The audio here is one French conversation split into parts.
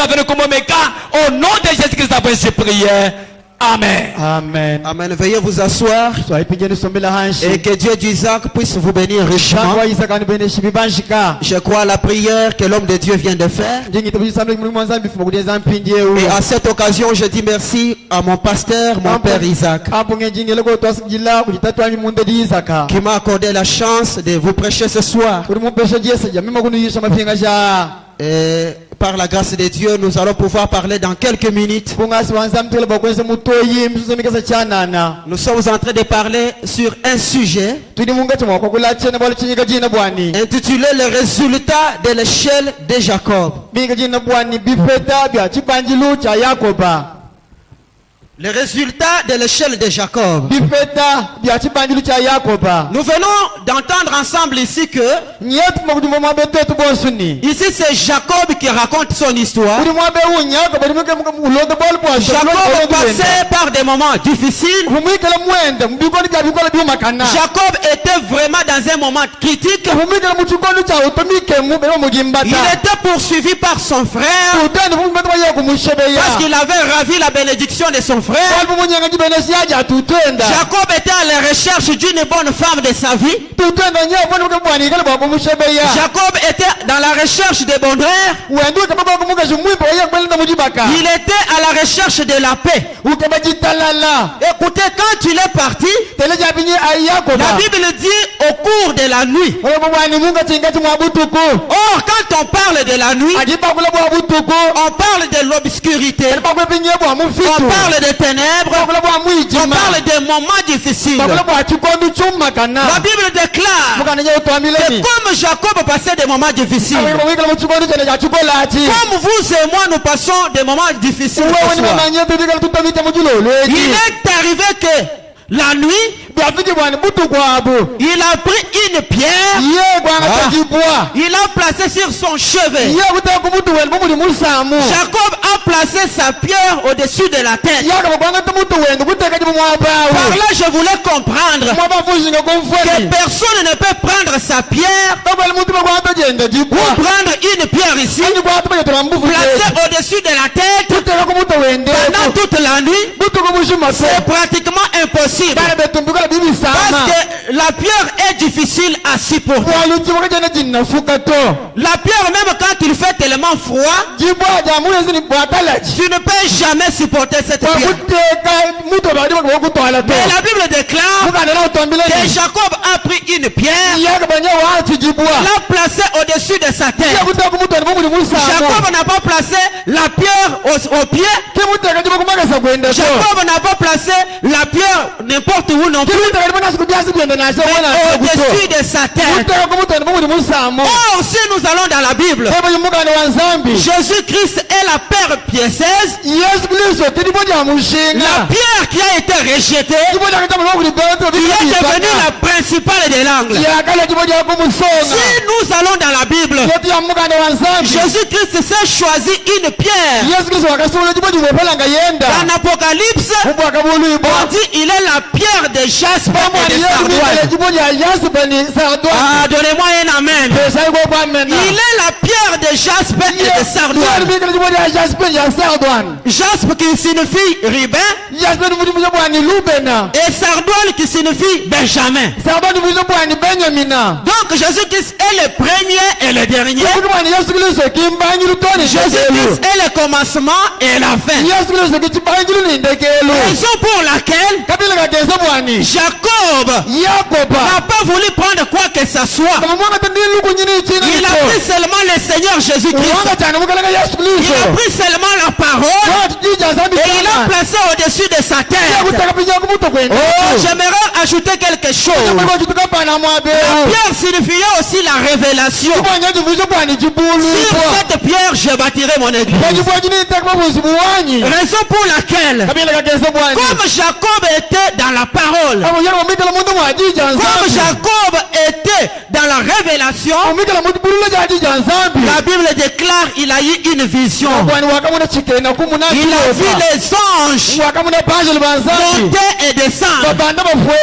venir comme Omega. Au nom de Jésus-Christ, après ces prières. Amen. Amen. Amen. Veuillez vous asseoir et que Dieu d'Isaac puisse vous bénir richement. Je crois à la prière que l'homme de Dieu vient de faire. Et à cette occasion, je dis merci à mon pasteur, mon père Isaac, qui m'a accordé la chance de vous prêcher ce soir. Et par la grâce de Dieu, nous allons pouvoir parler dans quelques minutes. Nous sommes en train de parler sur un sujet intitulé le résultat de l'échelle de Jacob. Le résultat de l'échelle de Jacob. Nous venons d'entendre ensemble ici que ici c'est Jacob qui raconte son histoire. Jacob passait par des moments difficiles. Jacob était vraiment dans un moment critique. Il était poursuivi par son frère parce qu'il avait ravi la bénédiction de son frère. Jacob était à la recherche d'une bonne femme de sa vie. Jacob était dans la recherche de bonheur. Il était à la recherche de la paix. Écoutez, quand il est parti, la Bible dit au cours de la nuit. Or, quand on parle de la nuit, on parle de l'obscurité, on parle des ténèbres, on parle des moments difficiles. La Bible déclare que comme Jacob passait des moments difficiles, comme vous et moi nous passons des moments difficiles, il est arrivé que la nuit, il a pris une pierre, il a placé sur son chevet. Jacob a placé sa pierre au-dessus de la tête. Par là, je voulais comprendre que personne ne peut prendre sa pierre ou prendre une pierre ici, placée au-dessus de la tête pendant toute la nuit. C'est pratiquement impossible. Parce que la pierre est difficile à supporter. La pierre, même quand il fait tellement froid, tu ne peux jamais supporter cette pierre. Mais la Bible déclare que Jacob a pris une pierre, l'a placée au-dessus de sa tête. Jacob n'a pas placé la pierre au pied. Jacob n'a pas placé la pierre n'importe où non plus, au-dessus de sa tête. Or, si nous allons dans la Bible, Jésus-Christ est la pierre piéceuse, la pierre qui a été rejetée, qui est devenue la principale de l'angle. Si nous allons dans la Bible, Jésus-Christ s'est choisi une pierre. Dans l'Apocalypse, on dit il est la pierre de jaspe et de sardoine. Ah, donnez-moi un amen. Il est la pierre de jaspe et de sardoine. Jaspe qui signifie rubin et sardoine qui signifie Benjamin. Donc Jésus-Christ est le premier et le dernier. Jésus-Christ est le commencement et la fin. Raison pour laquelle Jacob n'a pas voulu prendre quoi que ce soit. Il a pris seulement le Seigneur Jésus-Christ. Il a pris seulement la parole et il a placé au-dessus de sa tête. Oh, j'aimerais ajouter quelque chose. La pierre signifiait aussi la révélation. Sur cette pierre, je bâtirai mon église. Raison pour laquelle, comme Jacob était dans la parole, comme Jacob était dans la révélation, la Bible déclare qu'il a eu une vision. Il a vu les anges monter et descendre.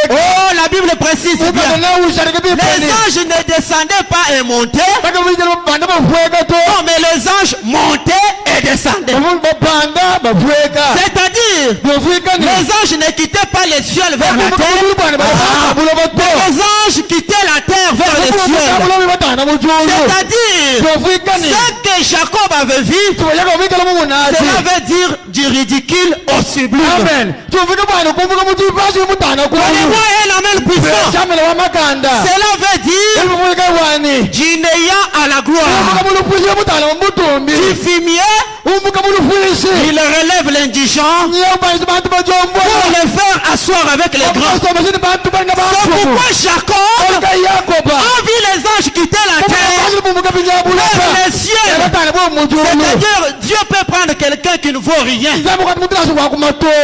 Oh, la Bible précise bien. Les anges ne descendaient pas et montaient. Non, mais les anges montaient et descendaient. C'est-à-dire, les anges ne quittaient pas les cieux vers la terre. Les anges quittaient la terre vers les cieux. C'est-à-dire, ce que Jacob avait vu, cela veut dire du ridicule au sublime. Amen. Donnez-moi un amen puissant. Cela veut dire du néant à la gloire. Du fumier, il relève l'indigent pour le faire asseoir avec les grands. C'est pourquoi Jacob a vu les anges quitter la terre vers les cieux. C'est-à-dire, Dieu peut prendre quelqu'un qui ne vaut rien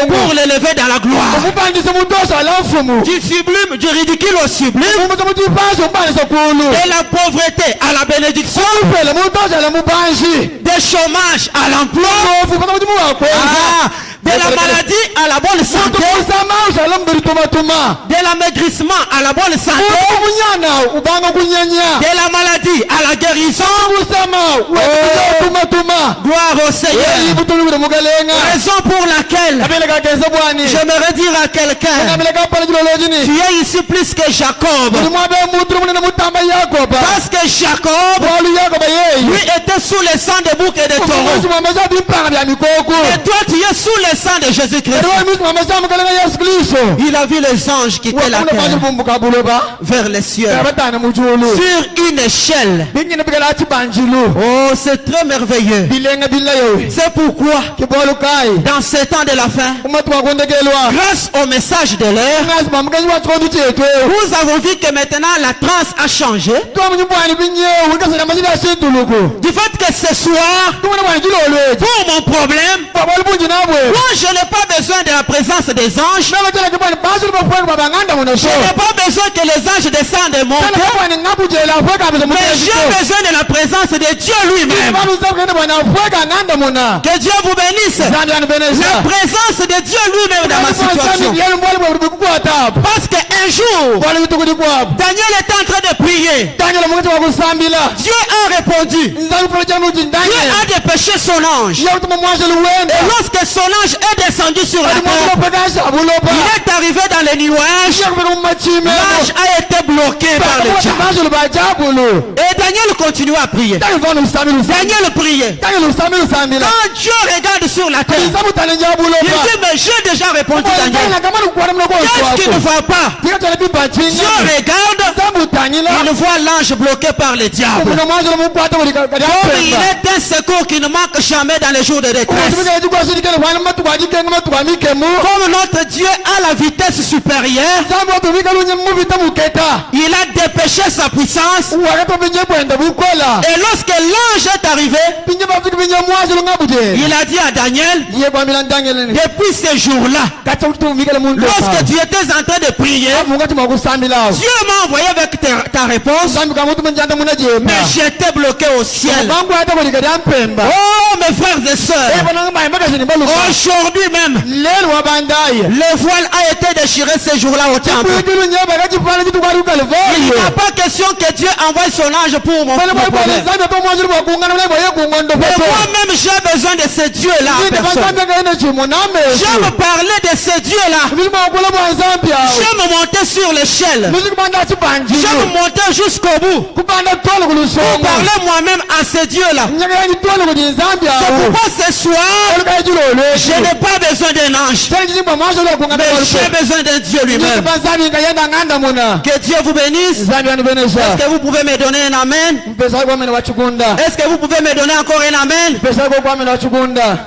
pour l'élever dans la gloire. Du sublime, du ridicule au sublime, de la pauvreté à la bénédiction, du chômage à l'emploi, de la maladie à la bonne santé, de l'amaigrissement à la bonne santé, de la maladie à la guérison. Gloire au Seigneur. Raison pour laquelle j'aimerais dire à quelqu'un, tu es ici plus que Jacob. Parce que Jacob, lui, était sous le sang de bouc et de taureau. Et toi, tu es sous le sang de Jésus-Christ. Il a vu les anges quitter la terre vers les cieux sur une échelle. Oh, c'est très merveilleux. C'est pourquoi dans ces temps de la fin, grâce au message de l'heure, nous avons vu que maintenant la transe a changé. Du fait que ce soir, pour mon problème, moi je n'ai pas besoin de la présence des anges. Je n'ai pas besoin que les anges descendent et montent. Mais j'ai besoin de la présence de Dieu lui-même. Que Dieu vous bénisse. La présence de Dieu lui-même dans ma situation. Parce qu'un jour, Daniel était en train de prier. Dieu a répondu. Dieu a dépêché son ange. Et lorsque son ange est descendu sur la terre, il est arrivé dans les nuages. L'ange a été bloqué par le diable. Et Daniel continue à prier. Daniel priait. Quand Dieu regarde sur la terre, il dit, mais j'ai déjà répondu Daniel. Qu'est-ce qui ne va pas? Dieu regarde, il voit l'ange bloqué par le diable. Comme il est un secours qui ne manque jamais dans les jours de détresse. Comme notre Dieu a la vitesse supérieure, il a dépêché sa puissance. Et lorsque l'ange est arrivé, il a dit à Daniel, depuis ce jour-là, lorsque tu étais en train de prier, Dieu m'a envoyé avec ta réponse, mais j'étais bloqué au ciel. Oh mes frères et sœurs, aujourd'hui même, le voile a été déchiré ce jour-là au temple. Il n'y a pas question que Dieu envoie son ange pour mon problème. Mais moi-même j'ai besoin de ce Dieu-là. J'aime parler de ce Dieu-là. J'aime monter sur l'échelle. J'aime monter jusqu'au bout. Pour parler moi-même à ce Dieu-là. C'est pourquoi ce soir, je n'ai pas besoin d'un ange. Mais j'ai besoin d'un Dieu lui-même. Que Dieu vous bénisse. Est-ce que vous pouvez me donner un amen? Est-ce que vous pouvez me donner encore un amen?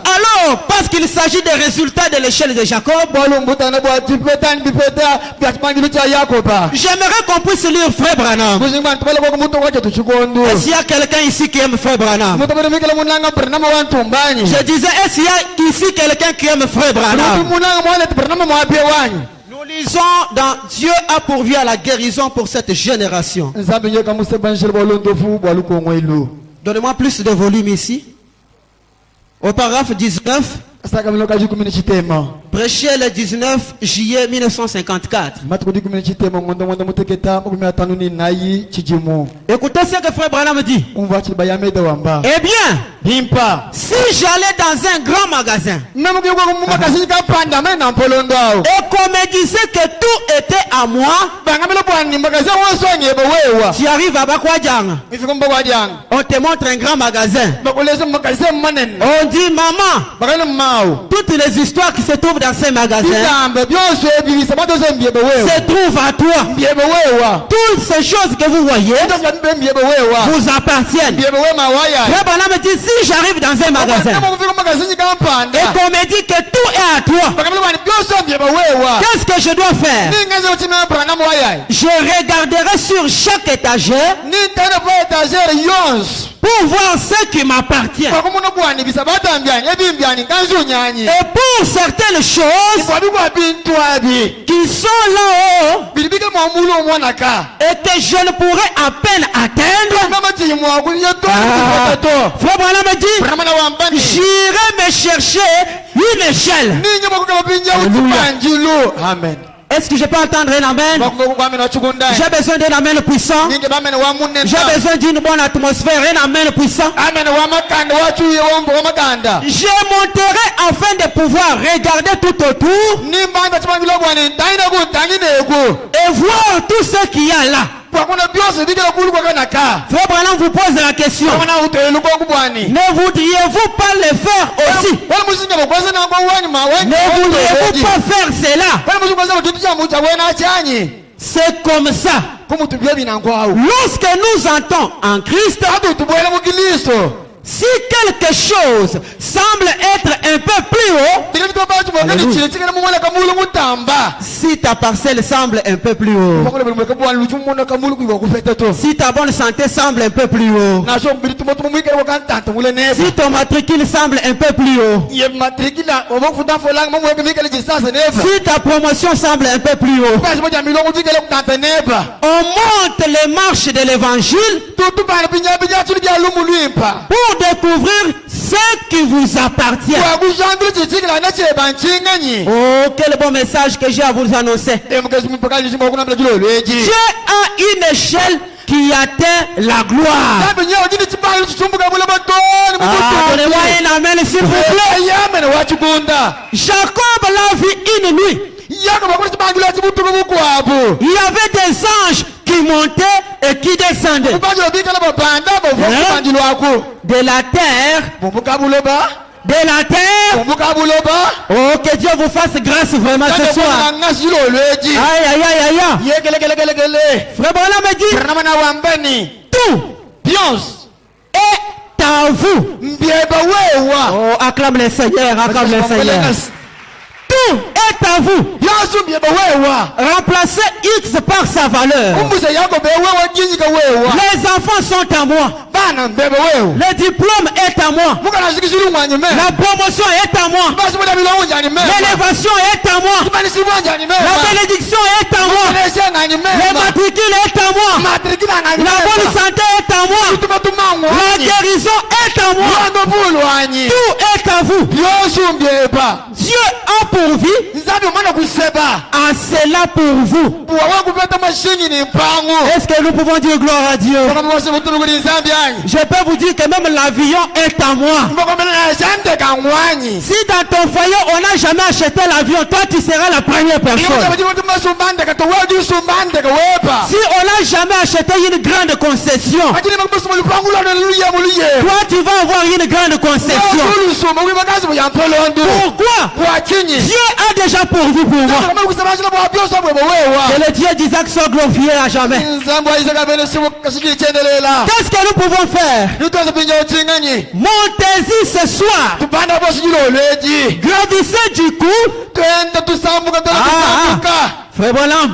Alors, parce qu'il s'agit des résultats de l'échelle de Jacob, j'aimerais qu'on puisse lire Frère Branham. Est-ce qu'il y a quelqu'un ici qui aime Frère Branham? Je disais, est-ce qu'il y a ici quelqu'un qui aime Frère Branham? Nous lisons dans Dieu a pourvu à la guérison pour cette génération. Donnez-moi plus de volume ici. Au paragraphe 19. Prêché le 19 juillet 1954. Écoutez ce que Frère Branham dit. Eh bien, si j'allais dans un grand magasin et qu'on me disait que tout était à moi, tu arrives à Bakwadjang, on te montre un grand magasin. On dit, maman, toutes les histoires qui se trouvent dans ces magasins se trouvent à toi. Toutes ces choses que vous voyez vous appartiennent. Frère Branham dit, si j'arrive dans un magasin et qu'on me dit que tout est à toi, qu'est-ce que je dois faire? Je regarderai sur chaque étagère pour voir ce qui m'appartient. Et pour certaines choses qui sont là-haut et que je ne pourrais à peine atteindre, Frère Branham dit, j'irai me chercher une échelle. Amen. Est-ce que je peux entendre un amen? J'ai besoin d'un amen puissant. J'ai besoin d'une bonne atmosphère, un amen puissant. Je monterai afin de pouvoir regarder tout autour et voir tout ce qu'il y a là. Frère Branham vous pose la question. Ne voudriez-vous pas le faire aussi? Ne voudriez-vous pas faire cela? C'est comme ça. Lorsque nous entrons en Christ, si quelque chose semble être un peu plus haut, si ta parcelle semble un peu plus haut, si ta bonne santé semble un peu plus haut, si ton matricule semble un peu plus haut, si ta promotion semble un peu plus haut, on monte les marches de l'évangile pour découvrir ce qui vous appartient. Oh, quel bon message que j'ai à vous annoncer. Dieu a une échelle qui atteint la gloire. Donnez-moi un amen s'il vous plaît. Jacob l'a vu une nuit. Il y avait des anges qui montaient et qui descendaient de la terre. Oh, que Dieu vous fasse grâce vraiment ce soir. Aïe, aïe, aïe, aïe. Frère Branham dit, tout est à vous. Oh, acclame le Seigneur, acclame le Seigneur. Tout est à vous. Remplacez X par sa valeur. Les enfants sont à moi. Le diplôme est à moi. La promotion est à moi. L'élévation est à moi. La bénédiction est à moi. Le matricule est à moi. La bonne santé est à moi. La guérison est à moi. Tout est à vous. Dieu a pourvu à cela pour vous. Est-ce que nous pouvons dire gloire à Dieu? Je peux vous dire que même l'avion est à moi. Si dans ton foyer on n'a jamais acheté l'avion, toi tu seras la première personne. Si on n'a jamais acheté une grande concession, toi tu vas avoir une grande concession. Pourquoi? Dieu a déjà pourvu pour moi. Que le Dieu d'Isaac soit glorifié à jamais. Qu'est-ce que nous pouvons faire? Montez-y ce soir. Gravissez du coup. Frère Branham,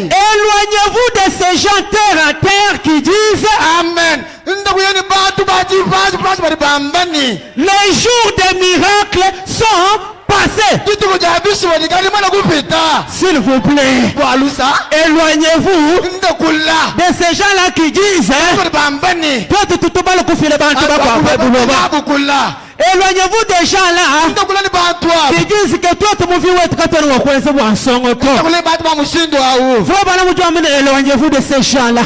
éloignez-vous de ces gens terre à terre qui disent Amen. Les jours des miracles sont passés. S'il vous plaît, éloignez-vous de ces gens-là qui disent Éloignez-vous des gens là qui disent que toi tu m'oublies quand on va éloignez-vous de ces gens là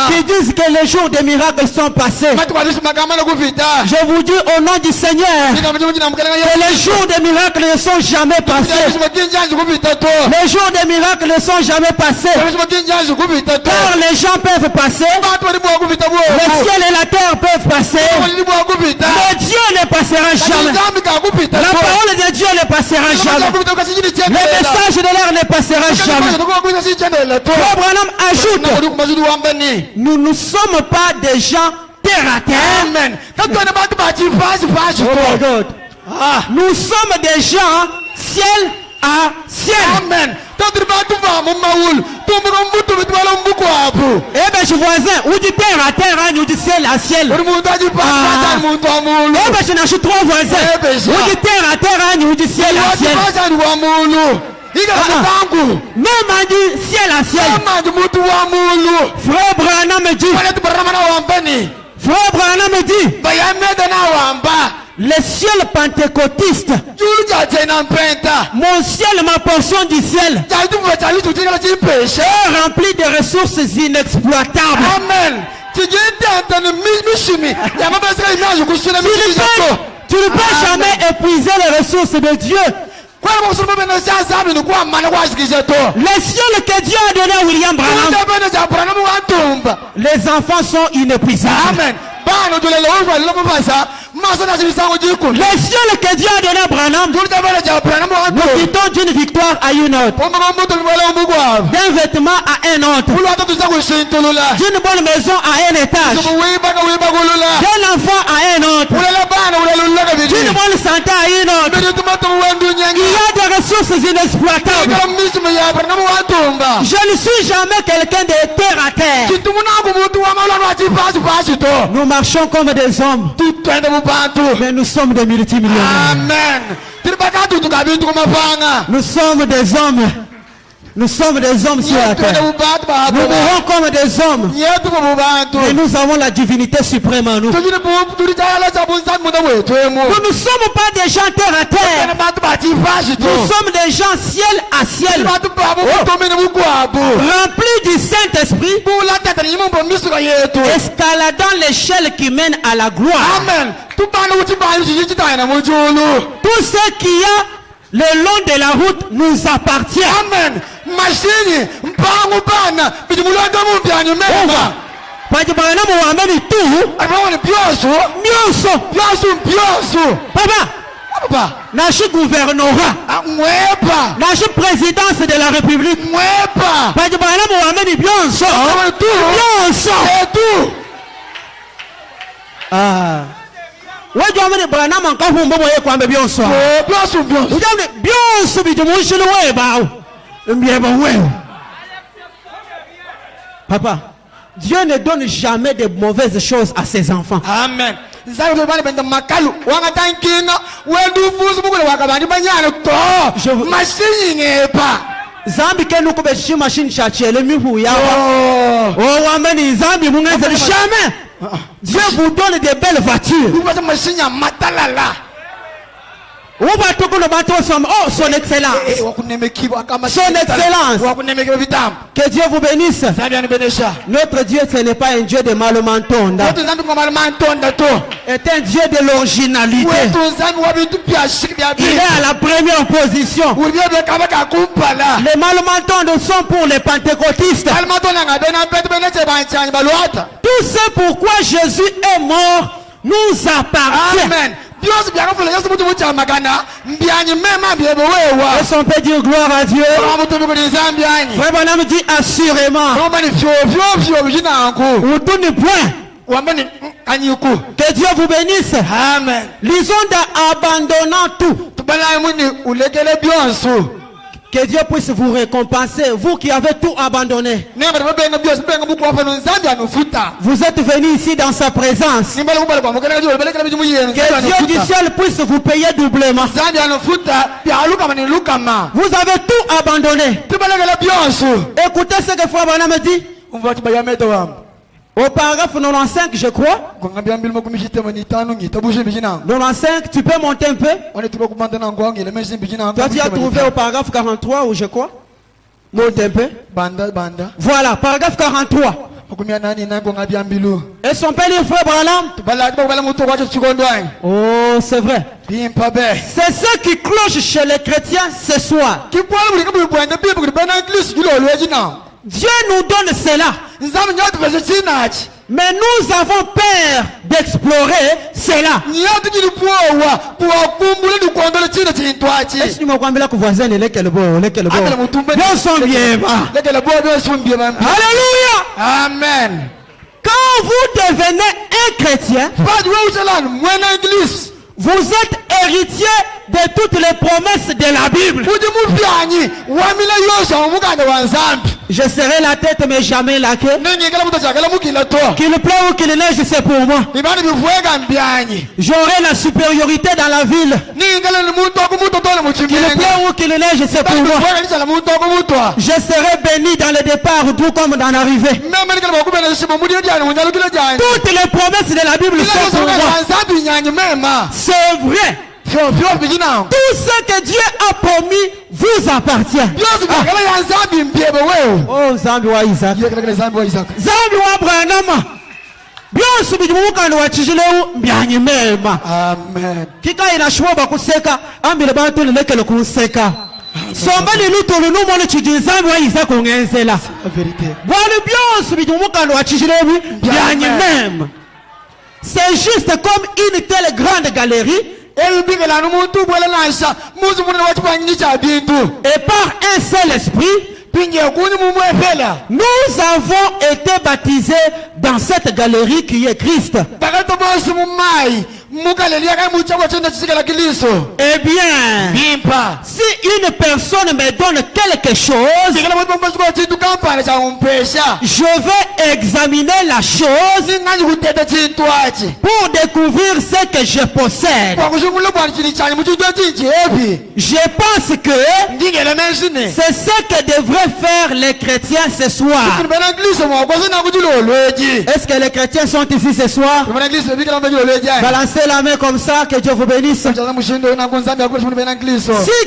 qui disent que les jours des miracles sont passés. Je vous dis au nom du Seigneur que les jours des miracles ne sont jamais passés. Les jours des miracles ne sont jamais passés. Car les gens peuvent passer, le ciel et la terre peuvent passer, mais Dieu ne passera jamais. La parole de Dieu ne passera jamais. Le message de l'air ne passera jamais. Abraham ajoute, nous ne sommes pas des gens terre à terre. Amen. Nous sommes des gens ciel à ciel. Amen. Eh bien, je voisin, ou du terre à terre, ou du ciel à ciel. Eh bien, je n'achète trois voisins. Ou du terre à terre, ou du ciel à ciel. Même du ciel à ciel. Frère Branham me dit. Frère Branham me dit. Le ciel pentecôtiste. Mon ciel, ma portion du ciel, est rempli de ressources inexploitables. Amen. Tu ne peux jamais épuiser les ressources de Dieu. Le ciel que Dieu a donné à William Branham, les enfants sont inépuisables. Amen. Le ciel que Dieu a donné à Branham, nous quittons d'une victoire à une autre, d'un vêtement à un autre, d'une bonne maison à un étage, d'un enfant à un autre, d'une bonne santé à une autre. Il y a des ressources inexploitables. Je ne suis jamais quelqu'un de terre à terre. Nous marchons comme des hommes, mais nous sommes des multimillionnaires. Amen. Nous sommes des hommes. Nous sommes des hommes sur la terre. Nous mourons comme des hommes. Mais nous avons la divinité suprême en nous. Nous ne sommes pas des gens terre à terre. Nous sommes des gens ciel à ciel. Remplis du Saint-Esprit. Escaladant l'échelle qui mène à la gloire. Amen. Tout ce qui a le long de la route nous appartient. Amen. Papa, nashi gouvernorat, nashi présidence de la République. Ah. Papa, Dieu ne donne jamais de mauvaises choses à ses enfants. Amen. Zambi kenu kubeshi machine chachele mihuya. Oh, wameni zambi mungeze jamais. Dieu vous donne de belles voitures. Oh, son excellence. Son excellence. Que Dieu vous bénisse. Notre Dieu, ce n'est pas un Dieu de malmentonda. C'est un Dieu de l'originalité. Il est à la première position. Les malmentondes sont pour les pentecôtistes. Tout ce pourquoi Jésus est mort nous appartient. Amen. Est-ce qu'on peut dire gloire à Dieu? Frère Branham dit assurément. Que Dieu vous bénisse. Amen. Lisons d'abandonnant tout. Que Dieu puisse vous récompenser, vous qui avez tout abandonné. Vous êtes venus ici dans sa présence. Que Dieu du ciel puisse vous payer doublement. Vous avez tout abandonné. Écoutez ce que Frère Branham dit. Au paragraphe 95, je crois. 95, tu peux monter un peu. Toi, tu as trouvé au paragraphe 43 ou je crois. Monte un peu. Voilà, paragraphe 43. Est-ce qu'on peut lire frère Branham? Oh, c'est vrai. C'est ce qui cloche chez les chrétiens ce soir. Dieu nous donne cela. Mais nous avons peur d'explorer cela. Est-ce que vous avez voisin Alléluia. Amen. Quand vous devenez un chrétien, vous êtes héritier de toutes les promesses de la Bible. Je serai la tête mais jamais la queue. Qu'il pleut ou qu'il neige, c'est pour moi. J'aurai la supériorité dans la ville. Qu'il pleut ou qu'il neige, c'est pour moi. Je serai béni dans le départ tout comme dans l'arrivée. Toutes les promesses de la Bible sont pour moi. C'est vrai. Tout ce que Dieu a promis vous appartient. Oh, Zambi wa Isaac. Zambi wa Branham. Byonse bijumukano wa chijileu byanyemema. Amen. Kika inashwoba kuseka ambile bantu lelekele kuseka. Sombali luto lunumo le chijizambi wa Isaac ongenzela. Bwana byonse bijumukano wa chijileu byanyemema. C'est juste comme une telle grande galerie. Et par un seul esprit, nous avons été baptisés dans cette galerie qui est Christ. Eh bien, si une personne me donne quelque chose, je vais examiner la chose pour découvrir ce que je possède. Je pense que c'est ce que devraient faire les chrétiens ce soir. Est-ce que les chrétiens sont ici ce soir? Balancez la main comme ça, que Dieu vous bénisse. Si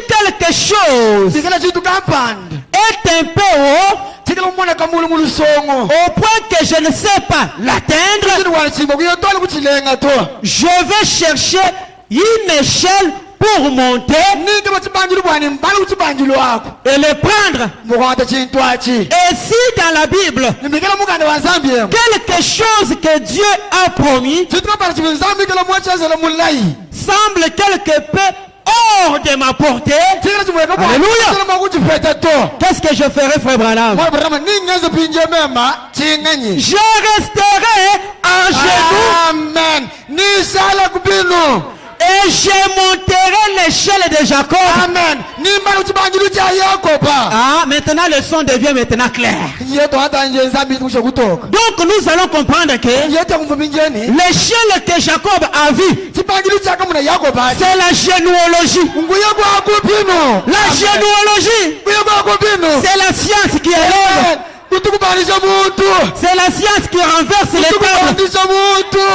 quelque chose est un peu haut, au point que je ne sais pas l'atteindre, je vais chercher une échelle pour monter et le prendre. Et si dans la Bible quelque chose que Dieu a promis semble quelque peu hors de ma portée, alléluia, qu'est-ce que je ferai, frère Branham? Je resterai en genoux. Amen. Et je monterai l'échelle de Jacob. Amen. Ah, maintenant le son devient maintenant clair. Donc nous allons comprendre que l'échelle que Jacob a vue, c'est la généalogie. La généalogie, c'est la science qui est l'homme. C'est la science qui renverse les tables.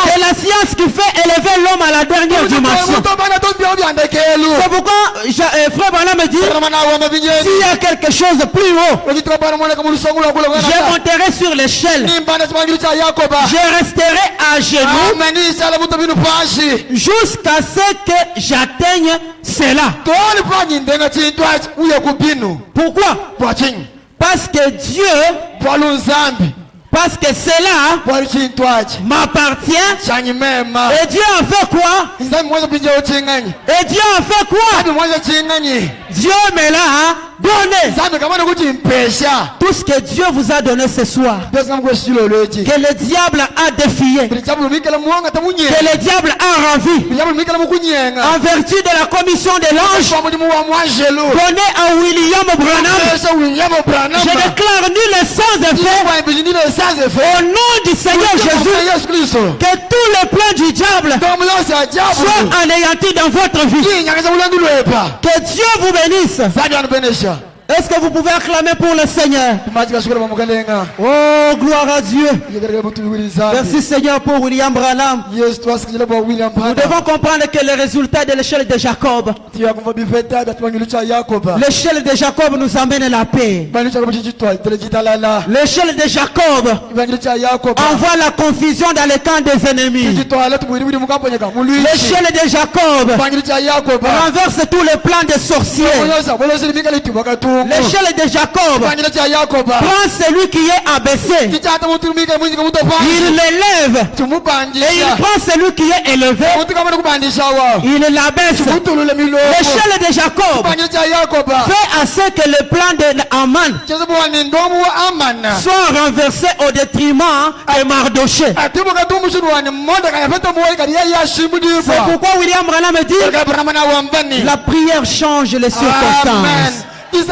C'est la science qui fait élever l'homme à la dernière dimension. C'est pourquoi frère Branham me dit, s'il y a quelque chose de plus haut, je monterai sur l'échelle. Je resterai à genoux jusqu'à ce que j'atteigne cela. Pourquoi? Parce que Dieu, parce que cela m'appartient. Et Dieu a fait quoi? Et Dieu a fait quoi? Dieu me l'a donné. Tout ce que Dieu vous a donné ce soir, que le diable a défié, que le diable a ravi, en vertu de la commission de l'ange donnée à William Branham, je déclare nul et sans effet, au nom du Seigneur Jésus, que tous les plans du diable soient anéantis dans votre vie. Que Dieu vous bénisse. Est-ce que vous pouvez acclamer pour le Seigneur? Oh, gloire à Dieu. Merci Seigneur pour William Branham. Nous devons comprendre que le résultat de l'échelle de Jacob, l'échelle de Jacob nous amène la paix. L'échelle de Jacob envoie la confusion dans les camps des ennemis. L'échelle de Jacob renverse tous les plans des sorciers. L'échelle de Jacob prend celui qui est abaissé, il l'élève, et il prend celui qui est élevé, il l'abaisse. L'échelle de Jacob fait à ce que le plan de Haman soit renversé au détriment de Mardoché. C'est pourquoi William Branham dit la prière change les circonstances. Frère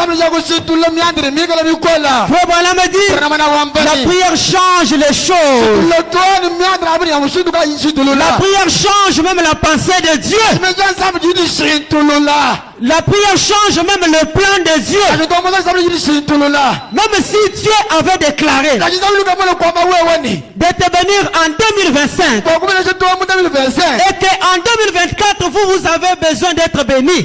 Branham dit la prière change les choses. La prière change même la pensée de Dieu. La prière change même le plan de Dieu. Même si Dieu avait déclaré de te bénir en 2025 et qu'en 2024 vous avez besoin d'être béni,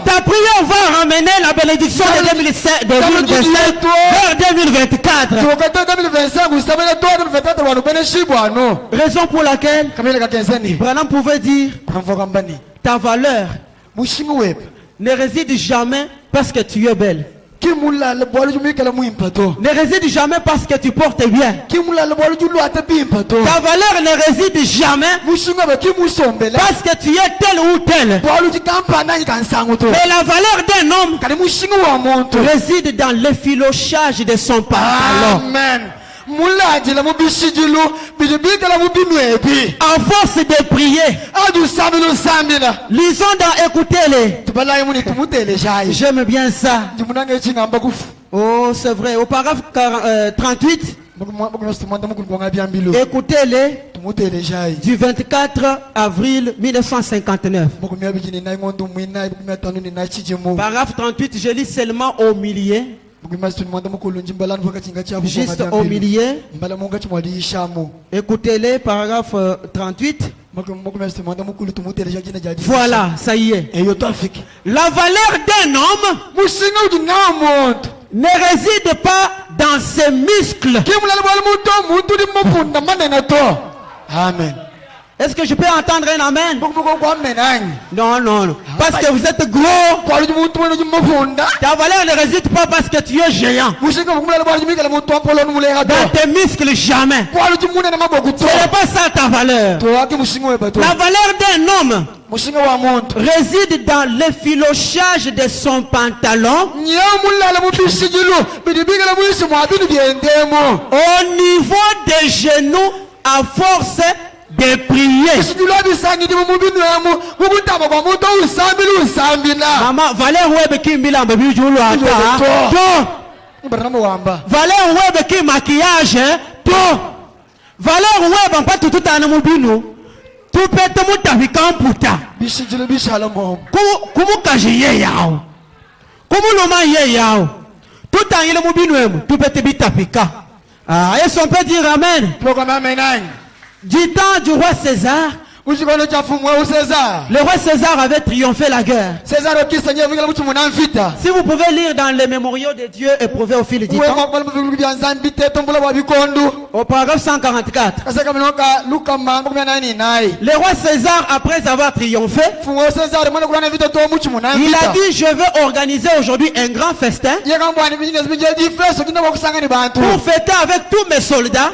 ta prière va ramener la bénédiction de 2025 vers 2024. Raison pour laquelle Branham pouvait dire ta valeur ne réside jamais parce que tu es belle. Ne réside jamais parce que tu portes bien. Ta valeur ne réside jamais parce que tu es tel ou tel. Mais la valeur d'un homme réside dans l'effilochage de son pantalon. Amen. À force de prier, lisons dans écoutez-les. J'aime bien ça. Oh, c'est vrai. Au paragraphe 38, écoutez-les du 24 avril 1959. Paragraphe 38, je lis seulement au milieu. Juste au milieu. Écoutez-les, paragraphe 38. Voilà, ça y est. La valeur d'un homme ne réside pas dans ses muscles. Amen. Est-ce que je peux entendre un amen? Non, non, non. Parce que vous êtes gros. Ta valeur ne réside pas parce que tu es géant. Dans tes muscles, jamais. Ce n'est pas ça ta valeur. La valeur d'un homme réside dans l'effilochage de son pantalon, au niveau des genoux, à force de prier. Maman, valeur web qui mila babi julu ata. Valeur web qui maquillage to. Valeur web en pas tout ana mubinu. Tu peux te mutabi kamputa. Kumu kajiye yao. Kumu loma ye yao. Tout en ile mubinu emu. Tu peux te bitapika. Ah, est-ce qu'on peut dire amen? Du temps du roi César, le roi César avait triomphé la guerre. Si vous pouvez lire dans les mémoriaux de Dieu éprouvés au fil du temps, au paragraphe 144, le roi César, après avoir triomphé, il a dit: je veux organiser aujourd'hui un grand festin pour fêter avec tous mes soldats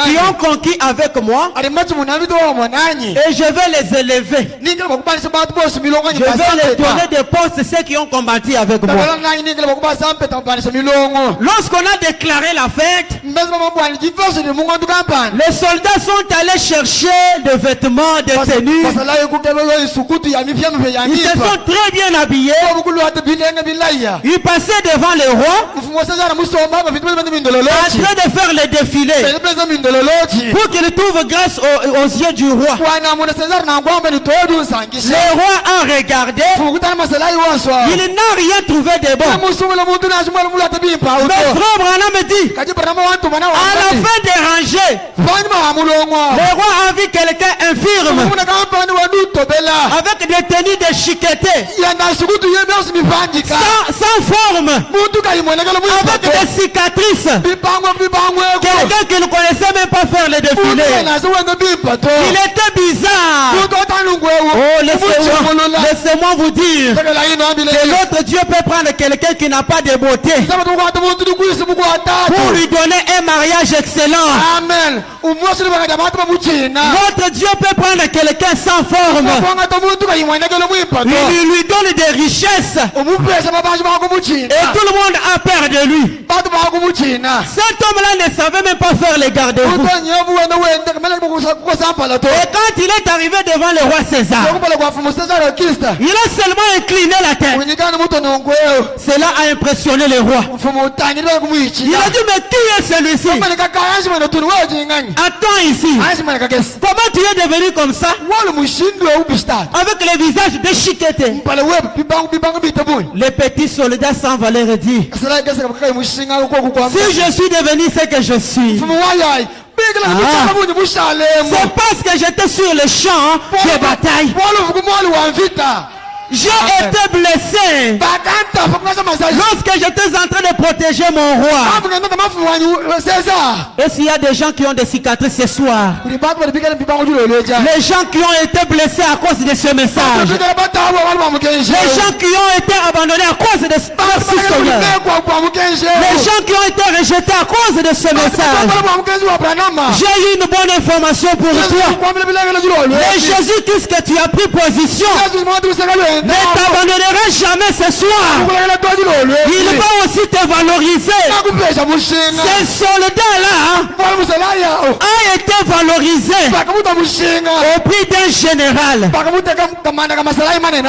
qui ont conquis avec moi, et je vais les élever. Je vais les donner des postes, ceux qui ont combattu avec moi. Lorsqu'on a déclaré la fête, les soldats sont allés chercher des vêtements, des tenues. Ils se sont très bien habillés. Ils passaient devant le roi en train de faire le défilé pour qu'il trouve grâce aux yeux du roi. Le roi a regardé. Il n'a rien trouvé de bon. Mais frère Branham dit, à la fin des rangées, le roi a vu quelqu'un infirme, avec des tenues déchiquetées, sans forme, avec des cicatrices. Quelqu'un qui ne connaissait même pas faire les défilés. Il était bizarre. Oh, laissez-moi vous dire que l'autre Dieu peut prendre quelqu'un qui n'a pas de beauté pour lui donner un mariage excellent. Amen. Notre Dieu peut prendre quelqu'un sans forme. Il lui donne des richesses. Et tout le monde a peur de lui. Cet homme-là ne savait même pas faire les garde-fous. Et quand il est arrivé devant le roi César, il a seulement incliné la tête. Cela a impressionné le roi. Il a dit, mais qui est celui-ci? Attends ici. Comment tu es devenu comme ça? Avec le visage déchiqueté. Les petits soldats sans valeur dit, si je suis devenu ce que je suis, c'est parce que j'étais sur le champ de bataille. J'ai été blessé lorsque j'étais en train de protéger mon roi. Est-ce qu'il y a des gens qui ont des cicatrices ce soir? Les gens qui ont été blessés à cause de ce message. Les gens qui ont été abandonnés à cause de ce message. Les gens qui ont été rejetés à cause de ce message. J'ai eu une bonne information pour toi. Mais Jésus-Christ que tu as pris position ne t'abandonnera jamais ce soir. Il va aussi te valoriser. Ce soldat-là a été valorisé au prix d'un général.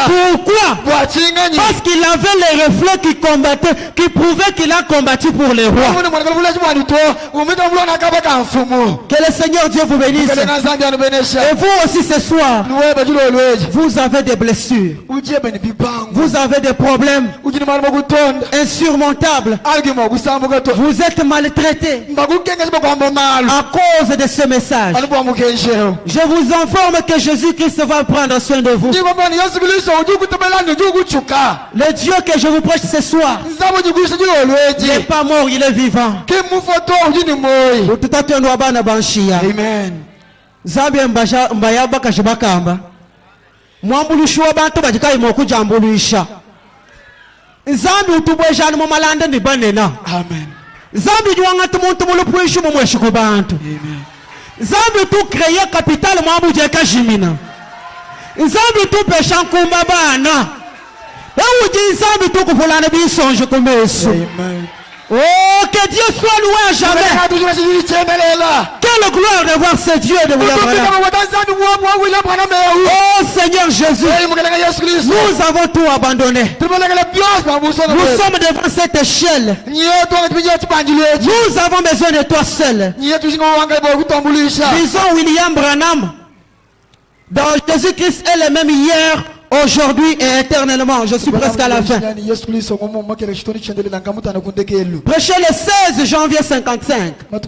Pourquoi? Parce qu'il avait les reflets qui combattaient, qui prouvaient qu'il a combattu pour les rois. Que le Seigneur Dieu vous bénisse. Et vous aussi ce soir, vous avez des blessures. Vous avez des problèmes insurmontables. Vous êtes maltraités à cause de ce message. Je vous informe que Jésus-Christ va prendre soin de vous. Le Dieu que je vous prêche ce soir, il n'est pas mort, il est vivant. Amen. Mwambulushi w'abantu bagikaima okujambuluisha nzambi utubwejani mu malanda ni banena. Amen. Nzambi juwangati muntu mulupwishu mu mweshi ku bantu. Amen. Nzambi tu kreye kapitali mwambuje kajimina. Nzambi tu pesha nkumba bana. Ewuji nzambi tu kufulana bisonje kumesu. Amen. Oh, que Dieu soit loué à jamais. Quelle gloire de voir ce Dieu de William Branham. Oh Seigneur Jésus, nous avons tout abandonné. Nous sommes devant cette échelle. Nous avons besoin de toi seul. Disons William Branham, dans Jésus-Christ est le même hier, aujourd'hui et éternellement. Je suis presque à la fin. Prêchez le 16 janvier 55. Au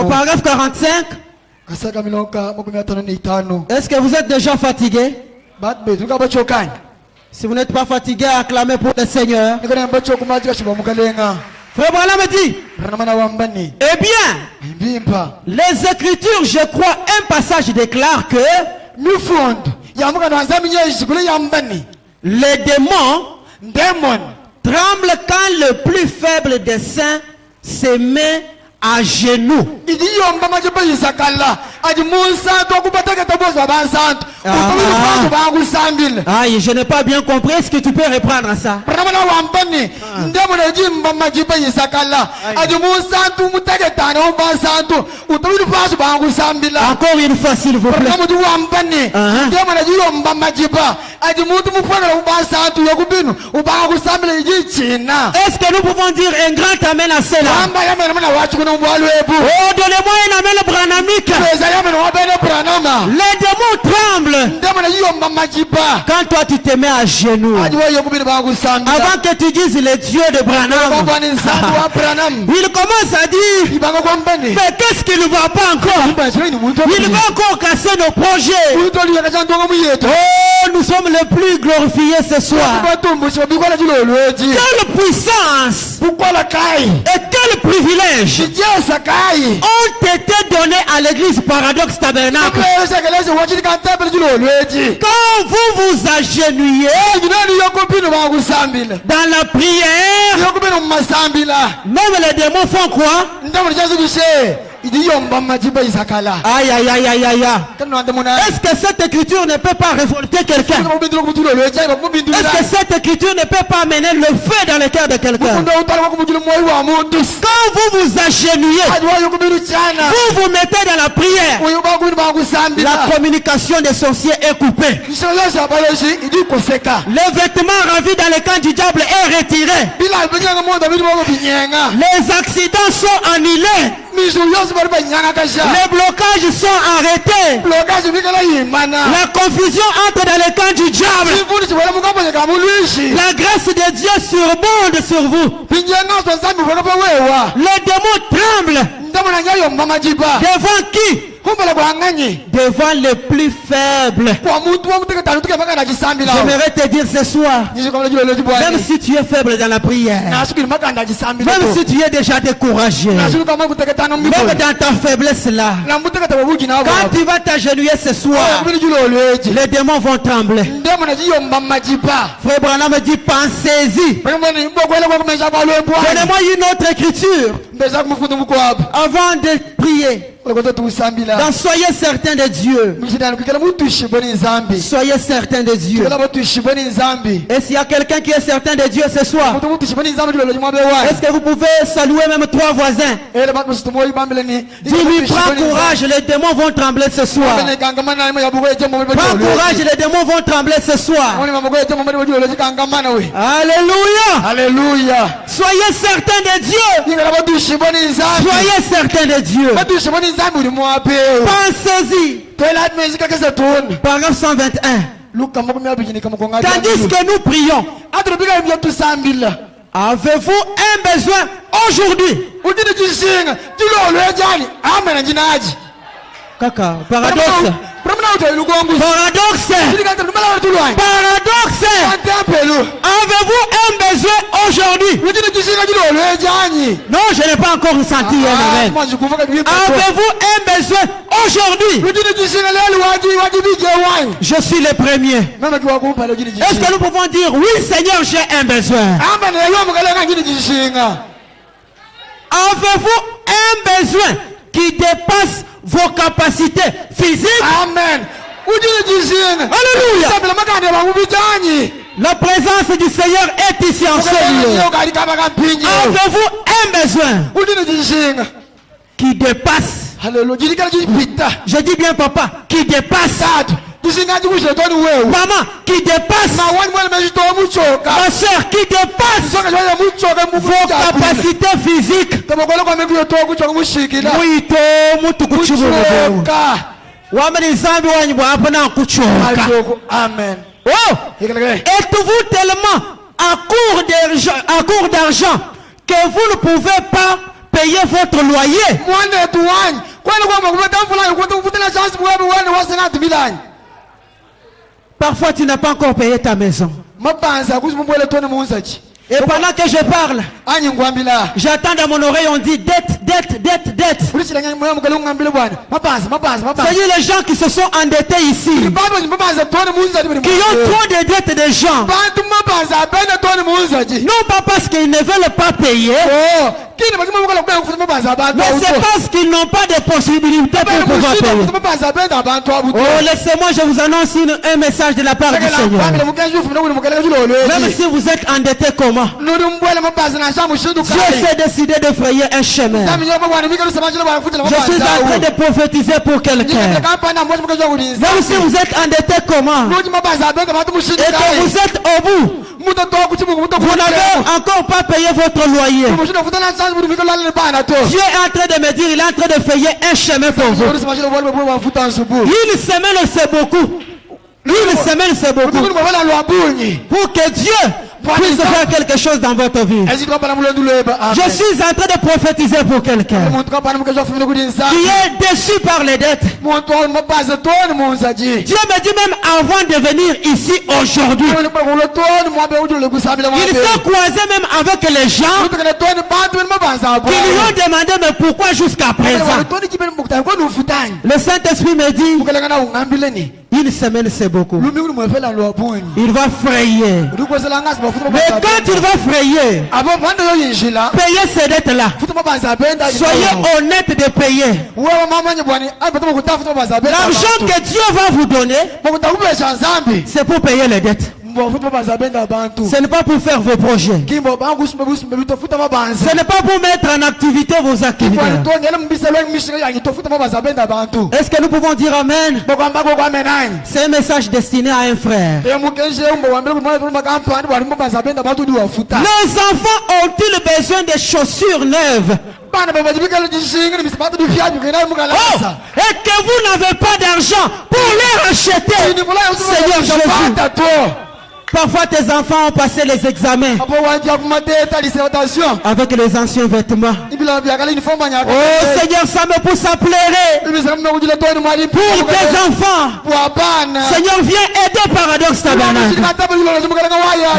paragraphe 45. Est-ce que vous êtes déjà fatigué? Si vous n'êtes pas fatigué, acclamez pour le Seigneur. Frère Branham dit, eh bien, les Écritures, je crois, un passage déclare que les démons tremblent quand le plus faible des saints se met à genoux. Aïe, je n'ai pas bien compris. Est-ce que tu peux reprendre ça? Encore une fois, s'il vous plaît. Est-ce que nous pouvons dire un grand amen à cela? Oh, donnez-moi un amen branamique. Les démons tremblent quand toi tu te mets à genoux. Avant que tu dises le Dieu de Branham, il commence à dire, mais qu'est-ce qu'il ne va pas encore? Il va encore casser nos projets. Oh, nous sommes les plus glorifiés ce soir. Quelle puissance et quel privilège ont été donnés à l'église Paradoxe Tabernacle. Quand vous vous agenouillez dans la prière, même les démons font quoi? Aïe aïe aïe aïe aïe. Est-ce que cette écriture ne peut pas révolter quelqu'un? Est-ce que cette écriture ne peut pas amener le feu dans le cœur de quelqu'un? Quand vous vous agenouillez, vous vous mettez dans la prière, la communication des sorciers est coupée. Le vêtement ravi dans le camp du diable est retiré. Les accidents sont annulés. Les blocages sont arrêtés. La confusion entre dans le camp du diable. La grâce de Dieu surbonde sur vous. Les démons tremblent. Devant qui? Devant les plus faibles. J'aimerais te dire ce soir, même si tu es faible dans la prière, même si tu es déjà découragé, même dans ta faiblesse là, quand tu vas t'agenouiller ce soir, les démons vont trembler. Frère Branham me dit, pensez-y. Donnez-moi une autre écriture avant de prier. Donc soyez certains de Dieu. Soyez certains de Dieu. Et s'il y a quelqu'un qui est certain de Dieu ce soir, est-ce que vous pouvez saluer même 3 voisins? Dis-lui, prends courage, les démons vont trembler ce soir. Prends courage, les démons vont trembler ce soir. Alléluia. Alléluia. Soyez certains de Dieu. Soyez certains de Dieu. Pensez-y. Paragraphe 121. Tandis que nous prions, avez-vous un besoin aujourd'hui? Kaka, paradoxe. Paradoxe. Paradoxe. Avez-vous un besoin aujourd'hui? Non, je n'ai pas encore ressenti un amen. Avez-vous un besoin aujourd'hui? Je suis le premier. Est-ce que nous pouvons dire, oui Seigneur, j'ai un besoin? Avez-vous un besoin qui dépasse vos capacités physiques? Amen. Alléluia. La présence du Seigneur est ici en ce lieu. Avez-vous un besoin qui dépasse? Je dis bien papa, qui dépasse. Maman, qui dépasse. Ma soeur, qui dépasse vos capacités physiques. Amen. Oh, êtes-vous tellement à court d'argent que vous ne pouvez pas payer votre loyer? Parfois tu n'as pas encore payé ta maison. Et pendant que je parle, j'attends dans mon oreille, on dit dette, dette, dette, dette. Soyez les gens qui se sont endettés ici, qui ont trop de dettes de gens, non pas parce qu'ils ne veulent pas payer, Mais c'est parce qu'ils n'ont pas de possibilité pour pouvoir payer. Oh, laissez-moi, je vous annonce un message de la part du Seigneur. Même si vous êtes endetté comment, Dieu s'est décidé de frayer un chemin. Je suis en train de prophétiser pour quelqu'un. Même si vous êtes endetté comment, et que vous êtes au bout, vous n'avez encore pas payé votre loyer. Dieu est en train de me dire, il est en train de frayer un chemin pour vous. Une semaine c'est beaucoup. Une semaine c'est beaucoup. Pour que Dieu puisse faire quelque chose dans votre vie. Je suis en train de prophétiser pour quelqu'un qui est déçu par les dettes. Dieu me dit même avant de venir ici aujourd'hui, il s'est croisé même avec les gens qui lui ont demandé mais pourquoi jusqu'à présent. Le Saint-Esprit me dit, une semaine c'est beaucoup. Il va frayer. Mais quand il va frayer, payer ces dettes-là, soyez honnête de payer. L'argent que Dieu va vous donner, c'est pour payer les dettes. Ce n'est pas pour faire vos projets. Ce n'est pas pour mettre en activité vos activités. Est-ce que nous pouvons dire Amen? C'est un message destiné à un frère. Les enfants ont-ils besoin de chaussures neuves? Oh, et que vous n'avez pas d'argent pour les racheter, Seigneur Jésus. Parfois tes enfants ont passé les examens avec les anciens vêtements. Oh Seigneur, ça me pousse à pleurer pour tes enfants. Seigneur, viens aider Paradoxe Tabernacle.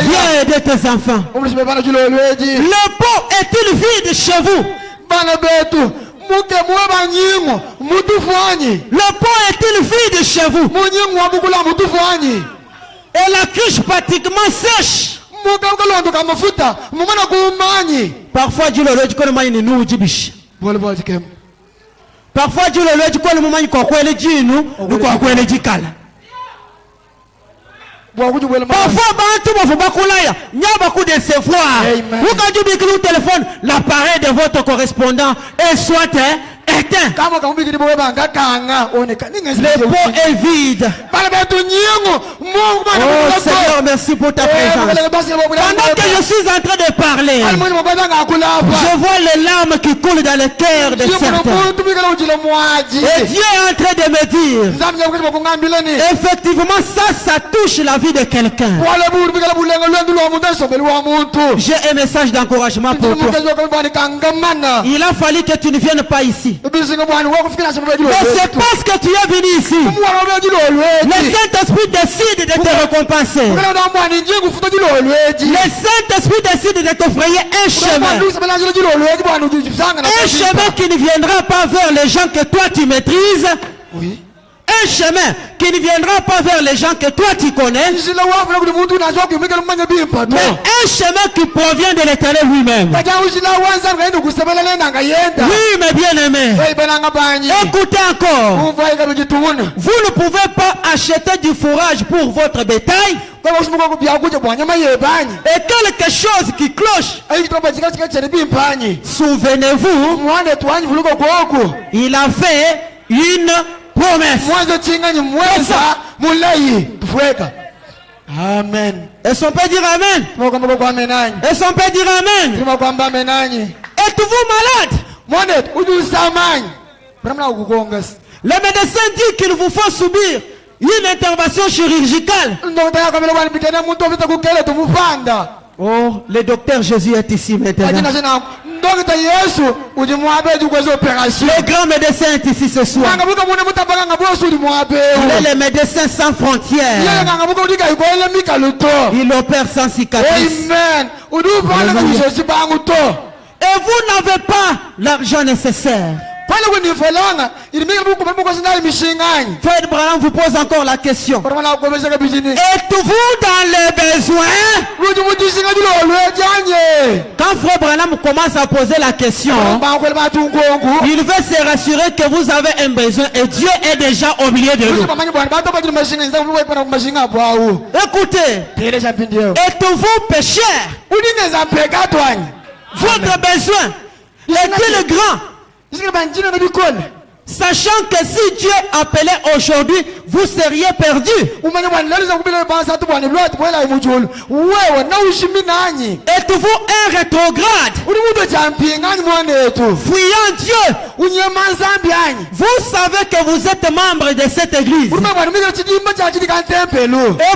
Viens aider tes enfants. Le pot est-il vide chez vous? Le pot est-il vide chez vous? Et la cuche pratiquement sèche. Parfois Dieu le dit que le maïni nous dit. Parfois Dieu le dit que le maïni quoi le dit nous quoi le dit kala. Parfois il y a beaucoup de décevoir. Vous quand tu dis que le téléphone, l'appareil de votre correspondant est soit éteint. Le pot est vide. Oh Seigneur, merci pour ta présence. Pendant que je suis en train de parler, je vois les larmes qui coulent dans le cœur de certains. Et Dieu est en train de me dire, effectivement ça touche la vie de quelqu'un. J'ai un message d'encouragement pour toi. Il a fallu que tu ne viennes pas ici. Mais c'est parce que tu es venu ici. Le Saint-Esprit décide de te récompenser. Le Saint-Esprit décide de te frayer un chemin. Un chemin qui ne viendra pas vers les gens que toi tu maîtrises. Oui. Un chemin qui ne viendra pas vers les gens que toi tu connais, mais un chemin qui provient de l'Éternel lui-même. Oui, mes bien-aimés, écoutez encore. Vous ne pouvez pas acheter du fourrage pour votre bétail et quelque chose qui cloche. Souvenez-vous, il a fait une promesse. Amen. Est-ce qu'on peut dire Amen? Est-ce qu'on peut dire Amen? Êtes-vous malade? Le médecin dit qu'il vous faut subir une intervention chirurgicale. Oh, le docteur Jésus est ici maintenant. Le grand médecin est ici ce soir. Il est le médecin sans frontières. Il opère sans cicatrice. Et vous n'avez pas l'argent nécessaire. Frère Branham vous pose encore la question. Êtes-vous dans les besoins? Quand Frère Branham commence à poser la question, il veut se rassurer que vous avez un besoin et Dieu est déjà au milieu de nous. Écoutez, êtes-vous pécheur? Votre besoin est-il grand? Sachant que si Dieu appelait aujourd'hui, vous seriez perdu. Êtes-vous un rétrograde? Fuyant Dieu. Vous savez que vous êtes membre de cette église. Et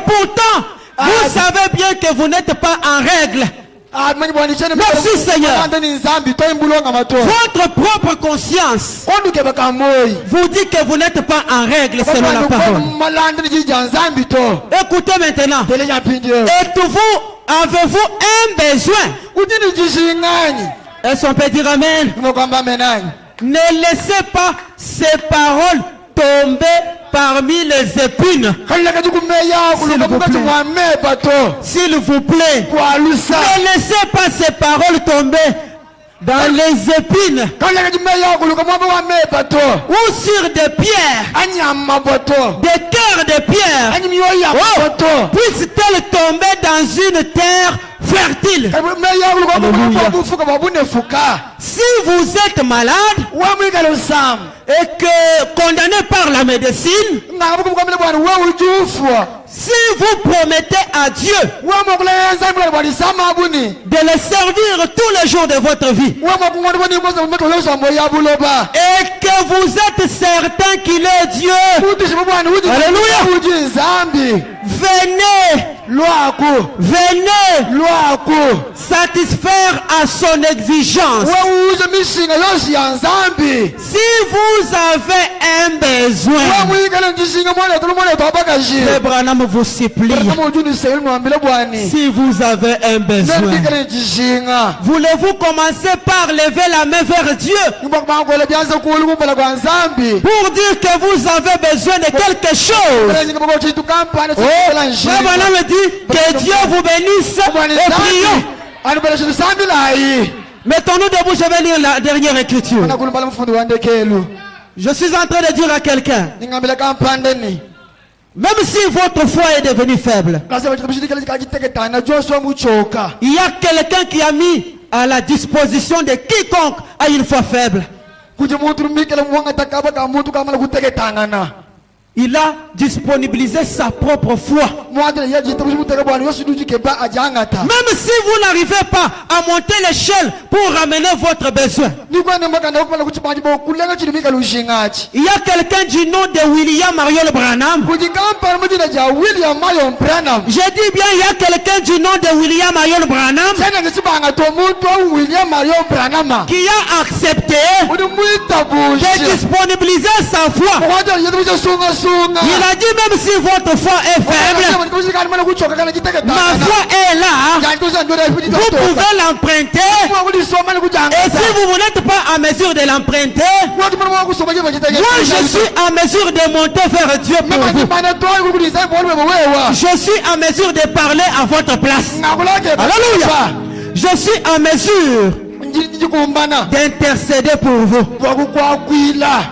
pourtant, vous savez bien que vous n'êtes pas en règle. Merci Seigneur. Votre propre conscience vous dit que vous n'êtes pas en règle selon la parole. Écoutez maintenant. Avez-vous un besoin? Est-ce qu'on peut dire amen? Ne laissez pas ces paroles tomber parmi les épines. S'il vous plaît, ne laissez pas ces paroles tomber dans les épines ou sur des pierres, des cœurs de pierre. Puisse-t-elle tomber dans une terre fertile. Si vous êtes malade et que condamné par la médecine, si vous promettez à Dieu de le servir tous les jours de votre vie et que vous êtes certain qu'il est Dieu, alléluia, venez satisfaire à son exigence. Si vous avez un besoin, Abraham vous supplie. Si vous avez un besoin, voulez-vous commencer par lever la main vers Dieu pour dire que vous avez besoin de quelque chose? Abraham me dit que Dieu vous bénisse et prions. Mettons-nous debout, je vais lire la dernière écriture. Je suis en train de dire à quelqu'un, même si votre foi est devenue faible, il y a quelqu'un qui a mis à la disposition de quiconque a une foi faible. Il a disponibilisé sa propre foi. Même si vous n'arrivez pas à monter l'échelle pour ramener votre besoin, il y a quelqu'un du nom de William Marion Branham. J'ai dit bien, il y a quelqu'un du nom de William Marion Branham qui a accepté de disponibiliser sa foi. Il a dit, même si votre foi est faible, ma foi est là. Vous pouvez l'emprunter. Et si vous n'êtes pas en mesure de l'emprunter, moi je suis en mesure de monter vers Dieu pour vous. Je suis en mesure de parler à votre place. Alléluia. Je suis en mesure d'intercéder pour vous.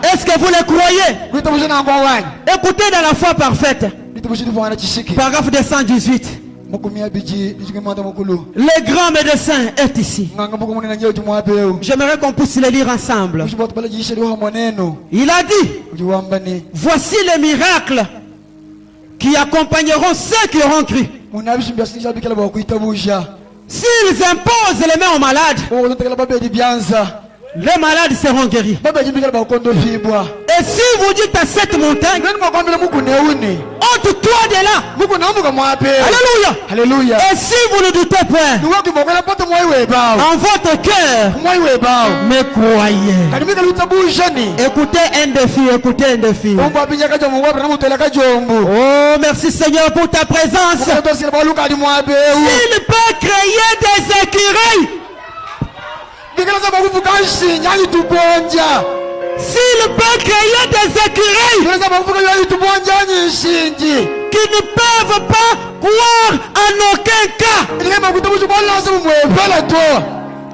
Est-ce que vous le croyez? Écoutez dans la foi parfaite. Paragraphe 218. Le grand médecin est ici. J'aimerais qu'on puisse le lire ensemble. Il a dit, voici les miracles qui accompagneront ceux qui auront cru. S'ils imposent les mains aux malades, les malades seront guéris. Et si vous dites à cette montagne, ôte-toi de là. Alléluia. Et si vous ne doutez point, en votre cœur, mais croyez. Écoutez un défi. Oh, merci Seigneur pour ta présence. S'il peut créer des Il peut créer des écureuils qui ne peuvent pas croire en aucun cas.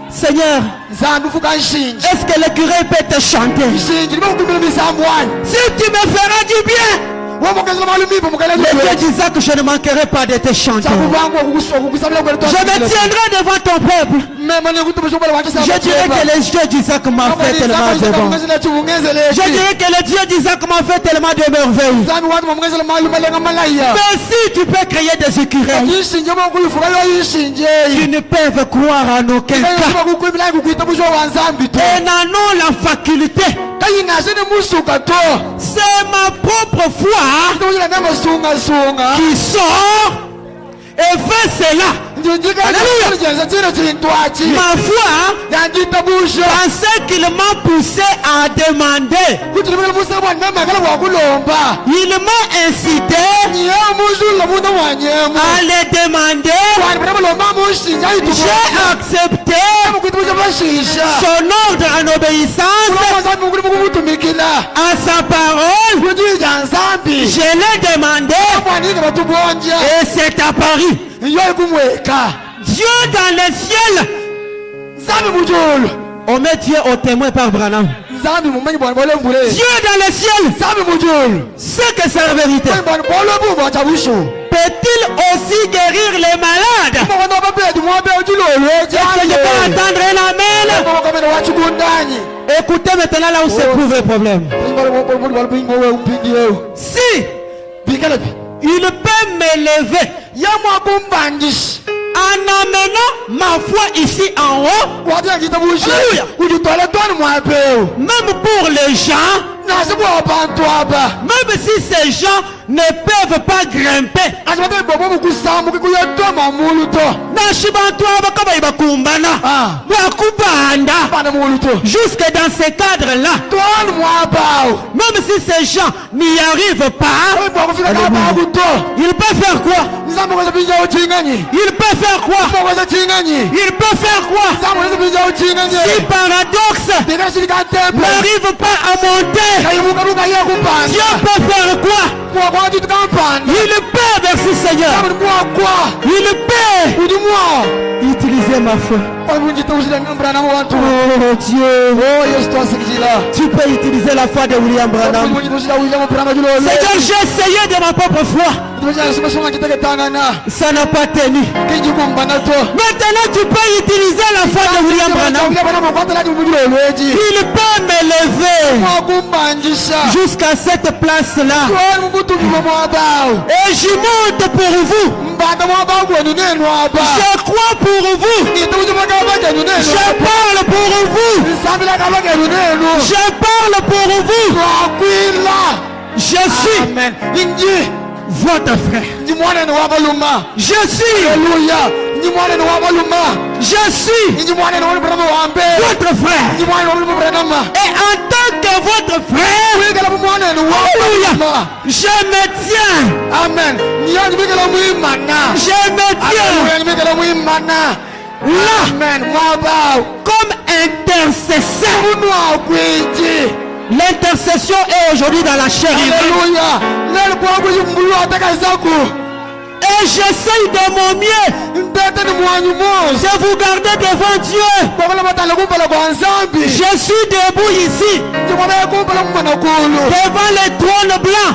Seigneur, est-ce que l'écureuil peut te chanter? Si tu me feras du bien, le Dieu d'Isaac, je ne manquerai pas de te chanter. Je me tiendrai devant ton peuple. Je dirais que le Dieu d'Isaac m'a fait tellement de bon. Je dirais que le Dieu d'Isaac m'a fait tellement de merveilles. Mais si tu peux créer des écureuils qui ne peuvent croire en aucun cas et n'en ont la faculté, c'est ma propre foi qui sort et fait cela. Alléluia. Ma foi pensait qu'il m'a poussé à demander. Il m'a incité à le demander. J'ai accepté son ordre en obéissance à sa parole. Je l'ai demandé et c'est apparu. Dieu dans le ciel. On met Dieu au témoin par Branham. Dieu dans le ciel. C'est que c'est la vérité. Peut-il aussi guérir les malades? Est-ce que je peux entendre un amen? Écoutez maintenant là où se trouve le problème. Si il peut m'élever en amenant ma foi ici en haut, alléluia, même pour les gens, même si ces gens ne peuvent pas grimper, jusque dans ces cadres-là, même si ces gens n'y arrivent pas, ils peuvent faire quoi? Il peut faire quoi? Il peut faire quoi? Si paradoxe n'arrive pas à monter, Dieu peut faire quoi? Il peut, merci Seigneur. Il peut utiliser ma foi. Oh Dieu, tu peux utiliser la foi de William Branham. Seigneur, j'ai essayé de ma propre foi. Ça n'a pas tenu. Maintenant tu peux utiliser la foi de William Branham. Il peut m'élever jusqu'à cette place-là. Et je monte pour vous. Je crois pour vous. Je parle pour vous. Je parle pour vous. Je suis votre frère. Je suis. Je suis votre frère. Et en tant que votre frère, alléluia, je me tiens. Amen. Je me tiens là comme intercesseur. L'intercession est aujourd'hui dans la chair humaine. Et j'essaye de mon mieux de vous garder devant Dieu. Je suis debout ici devant les trônes blancs.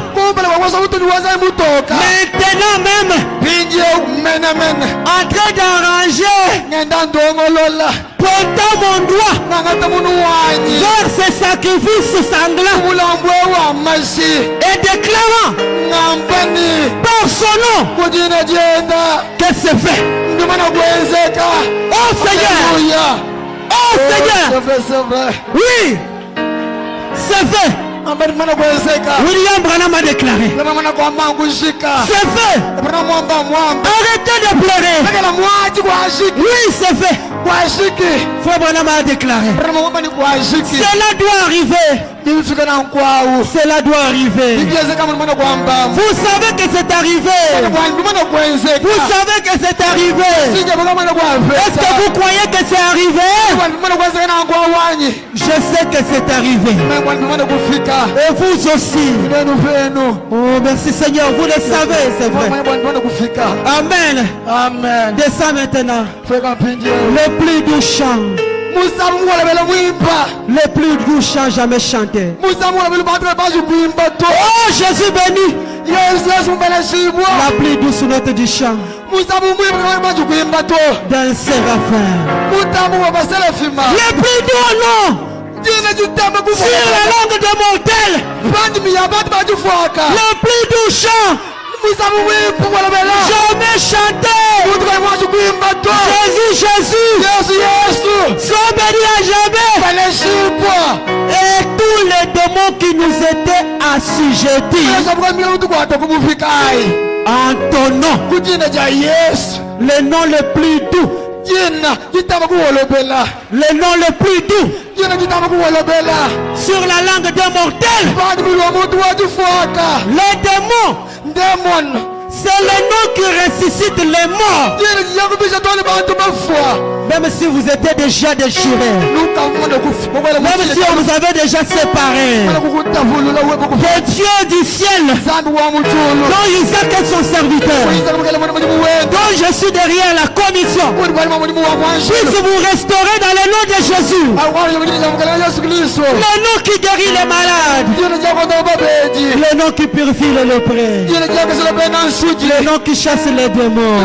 Maintenant même en train d'arranger, pointant mon doigt vers ce sacrifice sanglant et déclarant par son nom que c'est fait. Oh Seigneur, oh Seigneur, oui, c'est fait. William Branham a déclaré, c'est fait. Arrêtez de pleurer. Oui, c'est fait. Frère Branham a déclaré, cela doit arriver Cela doit arriver. Vous savez que c'est arrivé. Vous savez que c'est arrivé. Est-ce que vous croyez que c'est arrivé? Je sais que c'est arrivé. Et vous aussi. Oh, merci Seigneur. Vous le savez, c'est vrai. Amen. Amen. Descends maintenant. Le plus doux chant. Le plus doux chant jamais chanté. Oh, Jésus béni. La plus douce note du chant d'un séraphin. Le plus doux nom sur la langue de mortel. Le plus doux chant jamais chanté. Jésus, sois béni à jamais. Et tous les démons qui nous étaient assujettis en ton nom, le nom le plus doux, le nom le plus doux sur la langue d'un mortel. Les démons, c'est le nom qui ressuscite les morts. Même si vous étiez déjà déchirés, même si on vous avait déjà séparés, que Dieu du ciel, dont Isaac est son serviteur, dont je suis derrière la commission, puisse vous restaurer dans le nom de Jésus. Le nom qui guérit les malades, le nom qui purifie les lépreux, le nom qui chasse les démons,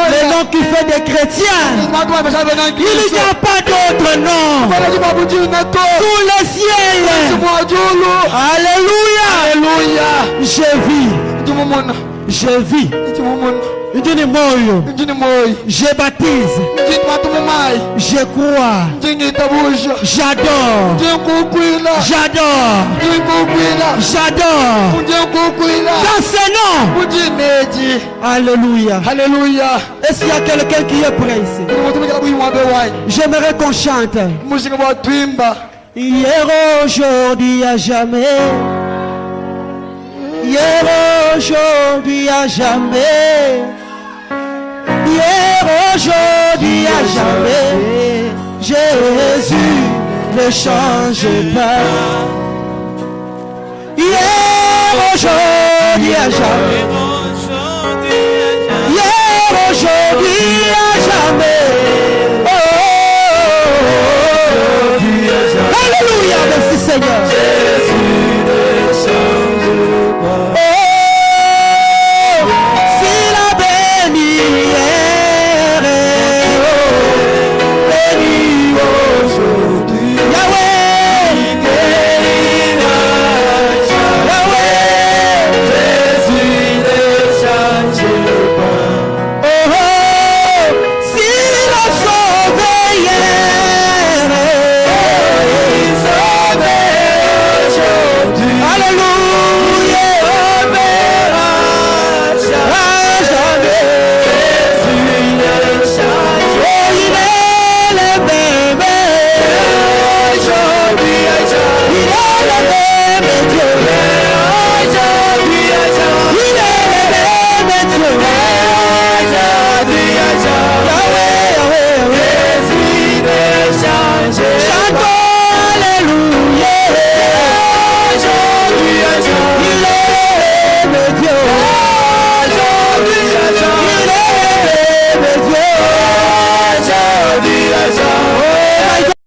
le nom qui fait des chrétiens. Il n'y a pas d'autre nom sous le ciel. Alléluia. Je vis. Je baptise. Je crois. J'adore. Dans ce nom. Alléluia. Est-ce qu'il y a quelqu'un qui est prêt ici? J'aimerais qu'on chante. Hier, aujourd'hui, à jamais. Hier, aujourd'hui, à jamais. Hier, aujourd'hui, à jamais. Jésus ne change pas. Hier, aujourd'hui, à jamais.